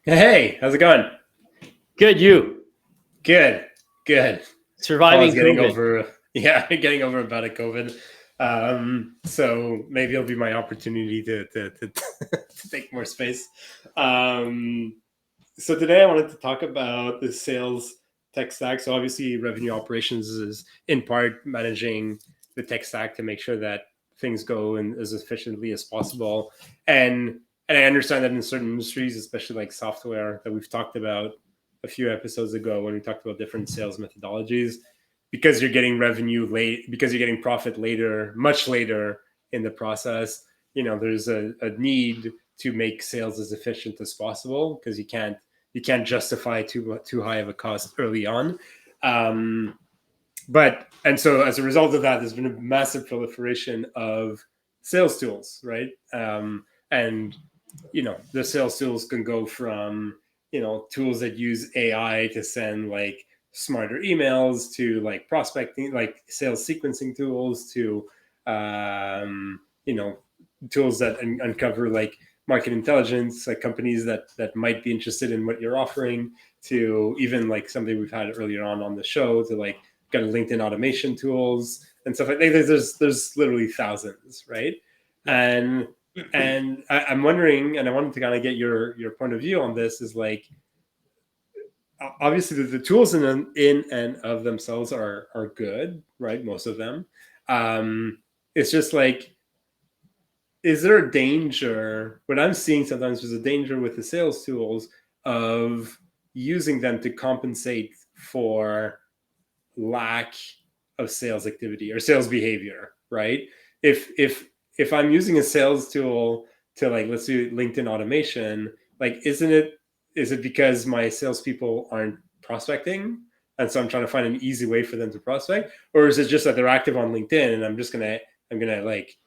Hey, how's it going? Good, you Good, good. Paul's surviving getting COVID. over, yeah, getting over a bit of COVID. So maybe it'll be my opportunity to to take more space. Um, so today I wanted to talk about the sales tech stack. So obviously, revenue operations is in part managing the tech stack to make sure that things go in as efficiently as possible. And and I understand that in certain industries, especially like software that we've talked about a few episodes ago when we talked about different sales methodologies, because you're getting revenue late, because you're getting profit later, much later in the process. There's a need to make sales as efficient as possible because you can't justify too high of a cost early on. Um, but and so as a result of that, there's been a massive proliferation of sales tools, right? And the sales tools can go from tools that use AI to send like smarter emails to like prospecting, like sales sequencing tools to you know tools that uncover like market intelligence, like companies that might be interested in what you're offering, to even like something we've had earlier on the show, to like got LinkedIn automation tools and stuff like that. There's literally thousands, right? Yeah. And I'm wondering, and I wanted to kind of get your point of view on this. Is like obviously the tools in and of themselves are good, right? Most of them. It's just like, is there a danger? What I'm seeing sometimes is a danger with the sales tools of using them to compensate for lack of sales activity or sales behavior, right? If I'm using a sales tool to, like, let's do LinkedIn automation, like, is it because my salespeople aren't prospecting, and so I'm trying to find an easy way for them to prospect, or is it just that they're active on LinkedIn and I'm gonna like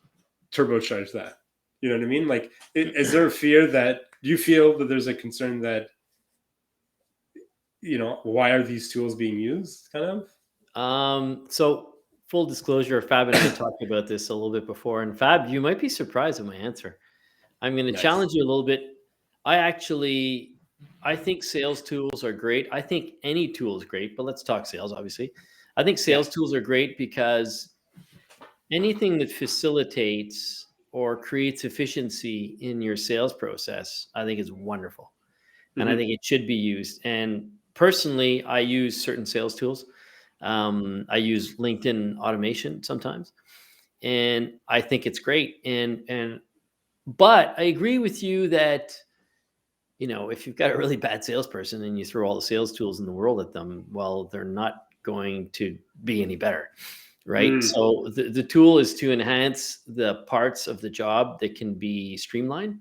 turbocharge that? You know what I mean? Like, is there a fear that, do you feel that there's a concern that, why are these tools being used, kind of? So full disclosure, Fab and I talked about this a little bit before, and Fab, you might be surprised at my answer. I'm going to Nice. challenge you a little bit. I actually, I think sales tools are great. I think any tool is great, but let's talk sales. Obviously, I think Yeah. sales tools are great because anything that facilitates or creates efficiency in your sales process, I think is wonderful. And I Mm-hmm. think it should be used. And personally, I use certain sales tools. I use LinkedIn automation sometimes, and I think it's great. And but I agree with you that if you've got a really bad salesperson and you throw all the sales tools in the world at them, well, they're not going to be any better, right? Mm. So the tool is to enhance the parts of the job that can be streamlined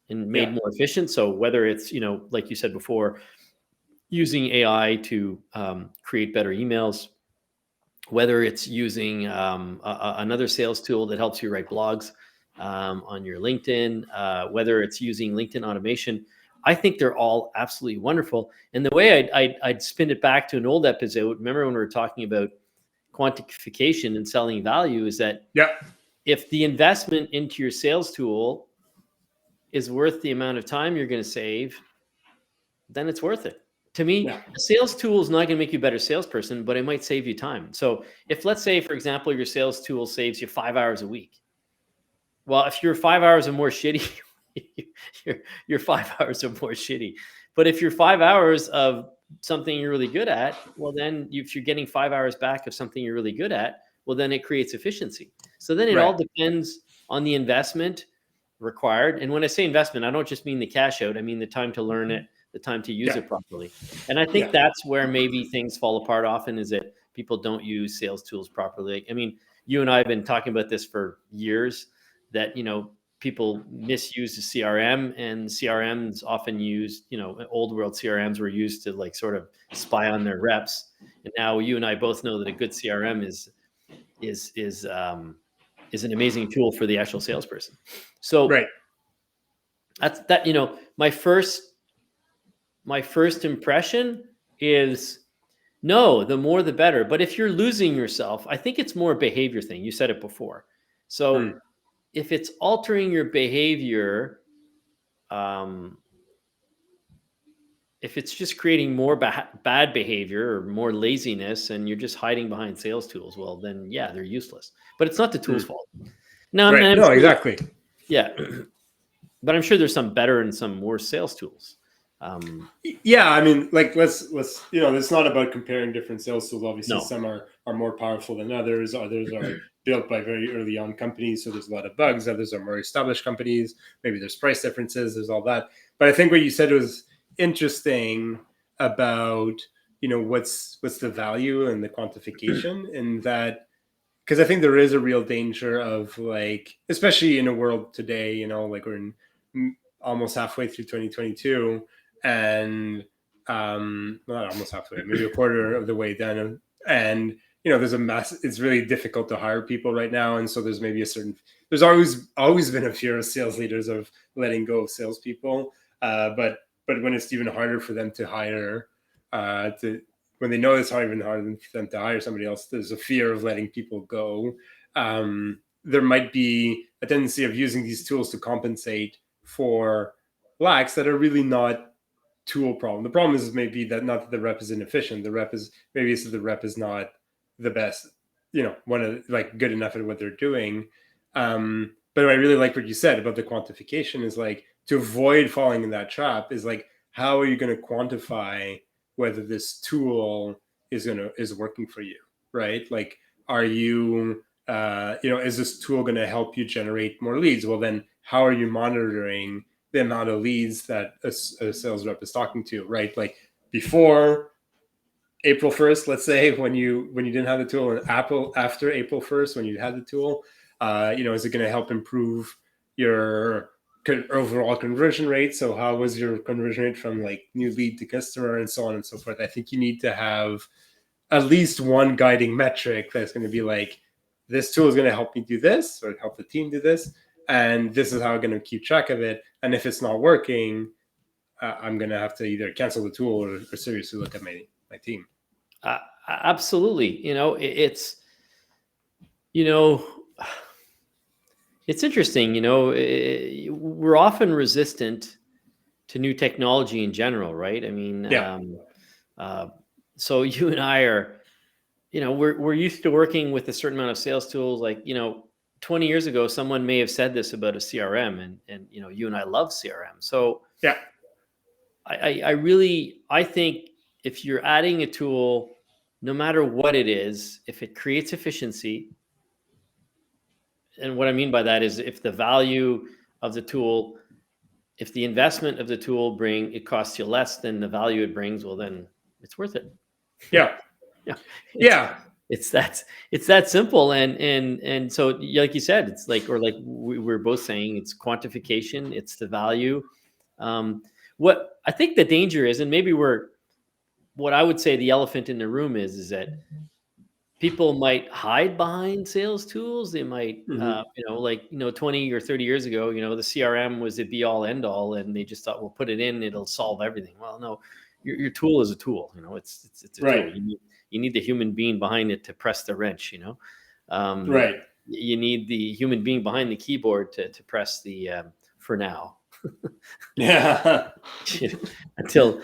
and Yeah. made more efficient. So whether it's like you said before, using AI to create better emails, whether it's using another sales tool that helps you write blogs on your LinkedIn, whether it's using LinkedIn automation. I think they're all absolutely wonderful. And the way I'd spin it back to an old episode, remember when we were talking about quantification and selling value, is that Yeah. if the investment into your sales tool is worth the amount of time you're going to save, then it's worth it. To me, Yeah. a sales tool is not going to make you a better salesperson, but it might save you time. So if, let's say, for example, your sales tool saves you 5 hours a week. Well, if you're 5 hours or more shitty, you're, you're 5 hours or more shitty. But if you're 5 hours of something you're really good at, well, then if you're getting 5 hours back of something you're really good at, well, then it creates efficiency. So then it Right. all depends on the investment required. And when I say investment, I don't just mean the cash out. I mean the time to learn it, the time to use Yeah. it properly. And I think Yeah. that's where maybe things fall apart often, is that people don't use sales tools properly. I mean, you and I have been talking about this for years, that, people misuse the CRM, and CRMs often used, old world CRMs were used to like sort of spy on their reps. And now you and I both know that a good CRM is is um, is an amazing tool for the actual salesperson. So Right. that's that. My first impression is no, the more the better. But if you're losing yourself, I think it's more a behavior thing. You said it before. So Mm. if it's altering your behavior, um, if it's just creating more bad behavior or more laziness and you're just hiding behind sales tools, well, then yeah, they're useless. But it's not the tool's fault. Now, and Right. I'm No, sure, exactly. yeah, but I'm sure there's some better and some worse sales tools. Yeah, I mean, like let's it's not about comparing different sales tools. Obviously, No, some are more powerful than others. Others are built by very early on companies, so there's a lot of bugs. Others are more established companies. Maybe there's price differences. There's all that. But I think what you said was interesting about what's the value and the quantification, and that because I think there is a real danger of, like, especially in a world today, like we're in almost halfway through 2022, and not almost halfway, maybe a quarter of the way done, and there's a mass. It's really difficult to hire people right now, and so there's maybe there's always been a fear of sales leaders of letting go of salespeople, but when it's even harder for them to hire, to when they know it's even harder for them to hire somebody else, there's a fear of letting people go. There might be a tendency of using these tools to compensate for lacks that are really not tool problem. The problem is maybe that not that the rep is inefficient. The rep is maybe it's that the rep is not the best, one of like good enough at what they're doing. But I really like what you said about the quantification is like to avoid falling in that trap is like, how are you going to quantify whether this tool is working for you, right? Like, are you is this tool going to help you generate more leads? Well, then how are you monitoring the amount of leads that a sales rep is talking to, right? Like before April 1st, let's say, when you didn't have the tool, and after April 1st when you had the tool, is it going to help improve your overall conversion rate? So how was your conversion rate from like new lead to customer and so on and so forth? I think you need to have at least one guiding metric that's going to be like, this tool is going to help me do this or help the team do this, and this is how I'm going to keep track of it. And if it's not working, I'm going to have to either cancel the tool or seriously look at my team. Absolutely. You know, it's interesting. We're often resistant to new technology in general, right? I mean, Yeah. so you and I are, we're used to working with a certain amount of sales tools. Like, 20 years ago, someone may have said this about a CRM, and you and I love CRM. So Yeah. I think if you're adding a tool, no matter what it is, if it creates efficiency, and what I mean by that is if the value of the tool, if the investment of the tool it costs you less than the value it brings, well, then it's worth it. Yeah. Yeah. Yeah. It's that simple. And so, like you said, it's like, or like we're both saying, it's quantification, it's the value. What I think the danger is, and maybe what I would say the elephant in the room is that people might hide behind sales tools. They might, Mm-hmm. 20 or 30 years ago, the CRM was the be all end all, and they just thought, we'll put it in, it'll solve everything. Well, no, your tool is a tool. It's a Right. tool. You need the human being behind it to press the wrench. Right. You need the human being behind the keyboard to press the for now. Yeah. until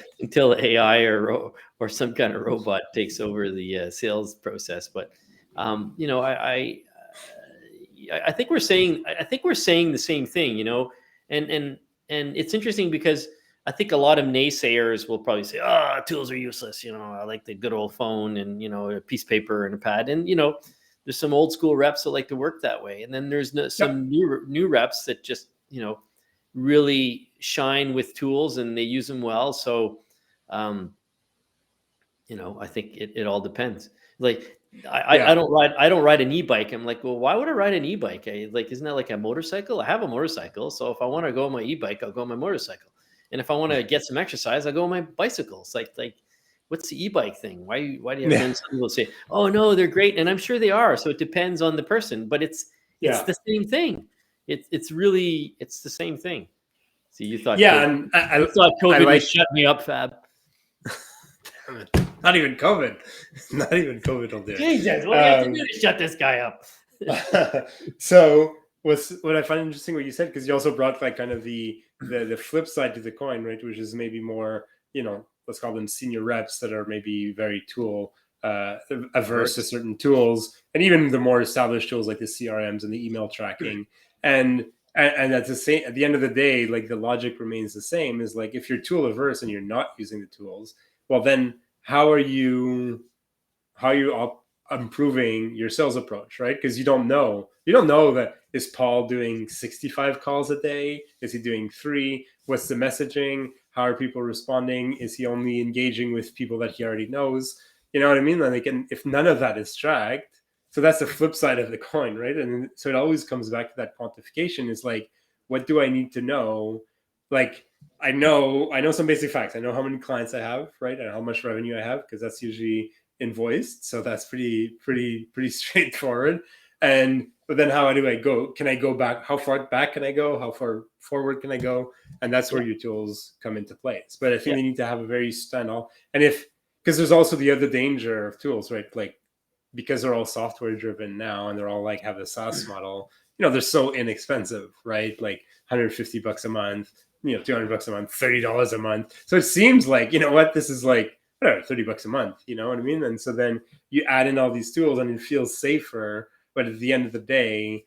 AI or some kind of robot takes over the sales process. But I think we're saying the same thing, and it's interesting because I think a lot of naysayers will probably say, "Oh, tools are useless." I like the good old phone and a piece of paper and a pad, and there's some old school reps that like to work that way, and then there's Yep. some new reps that just really shine with tools and they use them well. So, I think it all depends. Like I Yeah. don't ride an e-bike. I'm like, well, why would I ride an e-bike? Isn't that like a motorcycle? I have a motorcycle. So if I want to go on my e-bike, I'll go on my motorcycle. And if I want to get some exercise, I'll go on my bicycle. It's like, what's the e-bike thing? Why do you, and Yeah. then some people say, oh no, they're great. And I'm sure they are. So it depends on the person, but it's Yeah. the same thing. It's the same thing. So you thought Yeah. And I COVID was like, shut me up, Fab. damn it. Not even COVID. Not even COVID will do it. Jesus, what do you have to do to shut this guy up? So what I find interesting what you said, because you also brought like kind of the flip side to the coin, right? Which is maybe more let's call them senior reps that are maybe very tool averse to certain tools, and even the more established tools like the CRMs and the email tracking. And at the end of the day, like the logic remains the same, is like, if you're tool averse and you're not using the tools, well, then how are you improving your sales approach, right? Because you don't know that, is Paul doing 65 calls a day? Is he doing 3? What's the messaging? How are people responding? Is he only engaging with people that he already knows? You know what I mean? Like, and if none of that is tracked, so that's the flip side of the coin, right? And so it always comes back to that quantification. Is like, what do I need to know? Like, I know some basic facts. I know how many clients I have, right, and how much revenue I have, because that's usually invoiced. So that's pretty straightforward. But then how do I go? Can I go back? How far back can I go? How far forward can I go? And that's where your tools come into place. But I think they need to have a very standoff. And because there's also the other danger of tools, right? Like, because they're all software driven now, and they're all like have a SaaS model, they're so inexpensive, right? Like $150 a month, $200 a month, $30 a month. So it seems like, this is like, whatever, $30 a month, you know what I mean? And so then you add in all these tools and it feels safer, but at the end of the day,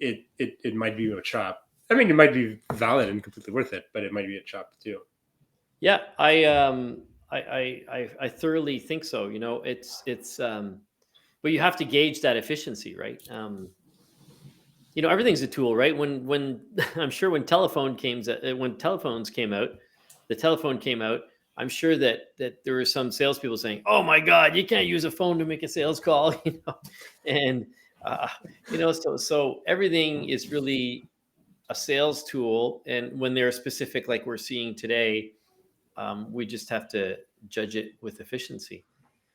it might be a trap. I mean, it might be valid and completely worth it, but it might be a trap too. Yeah, I thoroughly think so. But you have to gauge that efficiency, right? Everything's a tool, right? When I'm sure when telephones came out, the telephone came out. I'm sure that there were some salespeople saying, "Oh my God, you can't use a phone to make a sales call," and so everything is really a sales tool. And when they're specific, like we're seeing today, we just have to judge it with efficiency.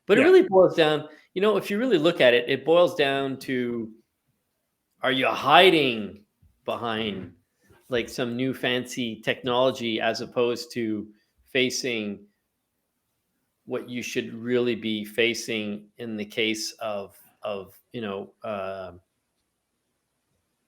But it really boils down, if you really look at it, it boils down to, are you hiding behind like some new fancy technology, as opposed to facing what you should really be facing in the case of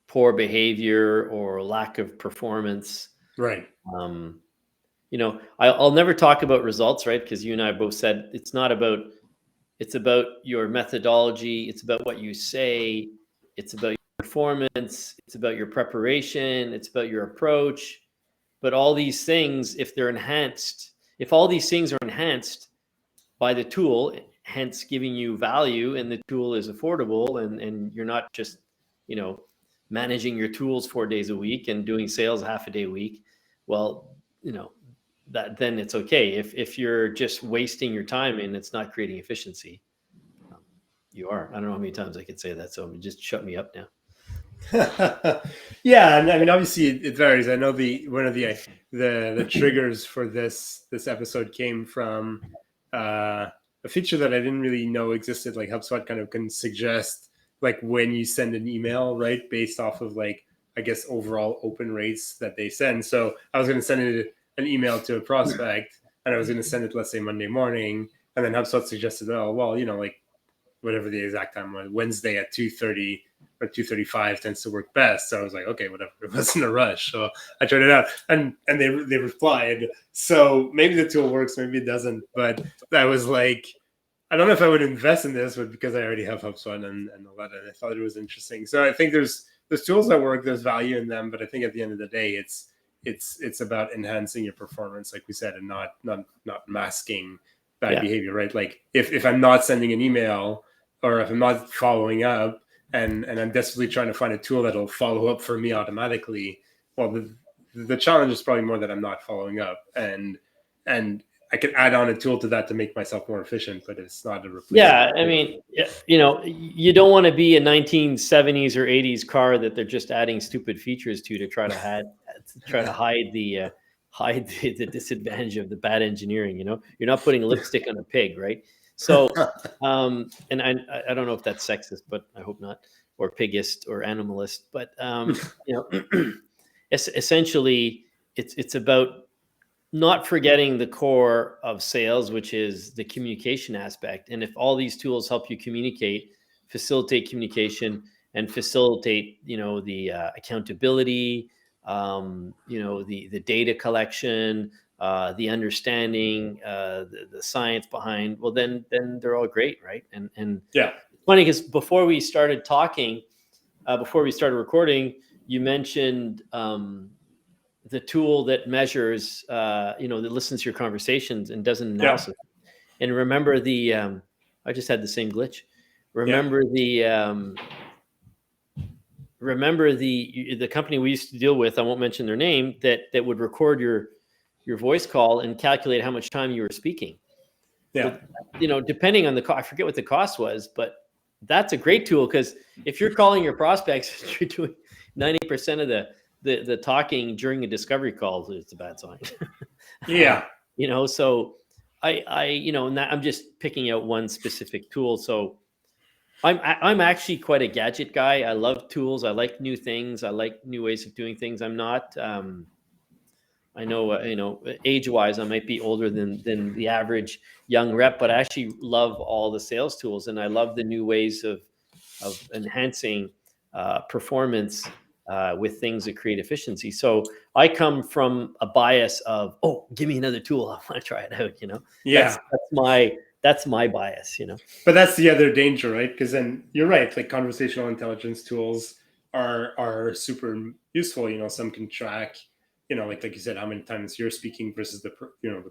poor behavior or lack of performance. Right. I'll never talk about results, right? Because you and I both said it's about your methodology. It's about what you say. It's about your performance. It's about your preparation. It's about your approach. But all these things, if all these things are enhanced by the tool, hence giving you value, and the tool is affordable, and you're not just, managing your tools 4 days a week and doing sales half a day a week, well, that then it's okay. If you're just wasting your time and it's not creating efficiency, you are. I don't know how many times I could say that, so just shut me up now. Yeah, and I mean, obviously it varies. I know one of the triggers for this episode came from a feature that I didn't really know existed. Like, HubSpot kind of can suggest like when you send an email, right, based off of like, I guess, overall open rates that they send. So I was going to send an email to a prospect, and I was going to send it, let's say, Monday morning, and then HubSpot suggested, oh, well, like whatever the exact time was, Wednesday at 2:30 or 2:35 tends to work best. So I was like, okay, whatever. It wasn't a rush, so I tried it out, and they replied. So maybe the tool works, maybe it doesn't. But I was like, I don't know if I would invest in this, but because I already have HubSpot and all that, and I thought it was interesting. So I think there's tools that work, there's value in them, but I think at the end of the day, it's about enhancing your performance, like we said, and not masking bad behavior, right? Like if I'm not sending an email, or if I'm not following up, and I'm desperately trying to find a tool that'll follow up for me automatically, well, the challenge is probably more that I'm not following up, and I could add on a tool to that to make myself more efficient, but it's not a replacement. Yeah, I mean, you don't want to be a 1970s or 80s car that they're just adding stupid features to try to hide the disadvantage of the bad engineering. You're not putting lipstick on a pig, right? So, and I don't know if that's sexist, but I hope not, or pigist or animalist. But essentially, it's about not forgetting the core of sales, which is the communication aspect. And if all these tools help you facilitate communication, and facilitate, the accountability, the data collection, the understanding, the science behind, well, then they're all great, right? And Yeah. funny because before we started talking, before we started recording, you mentioned the tool that measures, that listens to your conversations and does an Yeah. analysis. And remember I just had the same glitch. Yeah. Remember the company we used to deal with, I won't mention their name, that would record your voice call and calculate how much time you were speaking. Yeah. Well, depending on the cost, I forget what the cost was, but that's a great tool, because if you're calling your prospects, you're doing 90% of the talking during a discovery call, it's a bad sign. Yeah. So I'm just picking out one specific tool. So I'm actually quite a gadget guy. I love tools. I like new things. I like new ways of doing things. I'm not. I know, age-wise, I might be older than the average young rep, but I actually love all the sales tools, and I love the new ways of enhancing performance with things that create efficiency. So I come from a bias of, oh, give me another tool, I want to try it out. Yeah. That's my bias. But that's the other danger, right? Because then you're right. Like conversational intelligence tools are super useful. Some can track, like you said, how many times you're speaking versus the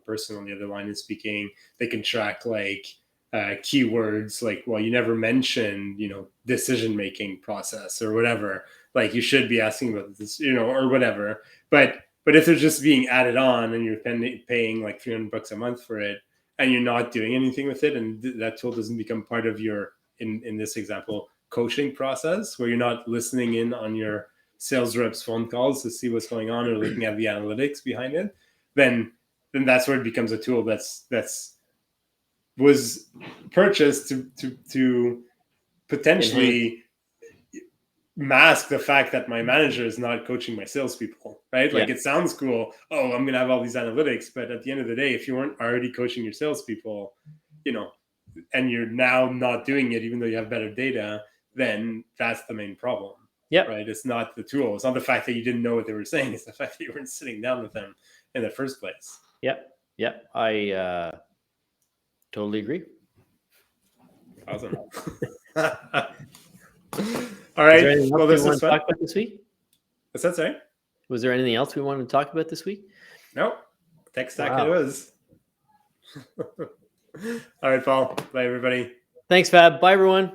person on the other line is speaking. They can track like keywords, like, well, you never mentioned decision making process or whatever. Like you should be asking about this, or whatever. But if they're just being added on and you're paying like $300 a month for it, and you're not doing anything with it, and that tool doesn't become part of your, in this example, coaching process, where you're not listening in on your sales reps phone calls to see what's going on or looking at the analytics behind it, then that's where it becomes a tool that's was purchased to potentially mask the fact that my manager is not coaching my salespeople, right? Like it sounds cool. Oh, I'm going to have all these analytics. But at the end of the day, if you weren't already coaching your salespeople, and you're now not doing it, even though you have better data, then that's the main problem. Yeah. Right. It's not the tool. It's not the fact that you didn't know what they were saying. It's the fact that you weren't sitting down with them in the first place. Yep. Yep. I totally agree. Awesome. All right. Well, this was fun. Talk about this week? What's that, sorry? Was there anything else we wanted to talk about this week? No. Tech stack it was. All right, Paul. Bye, everybody. Thanks, Fab. Bye, everyone.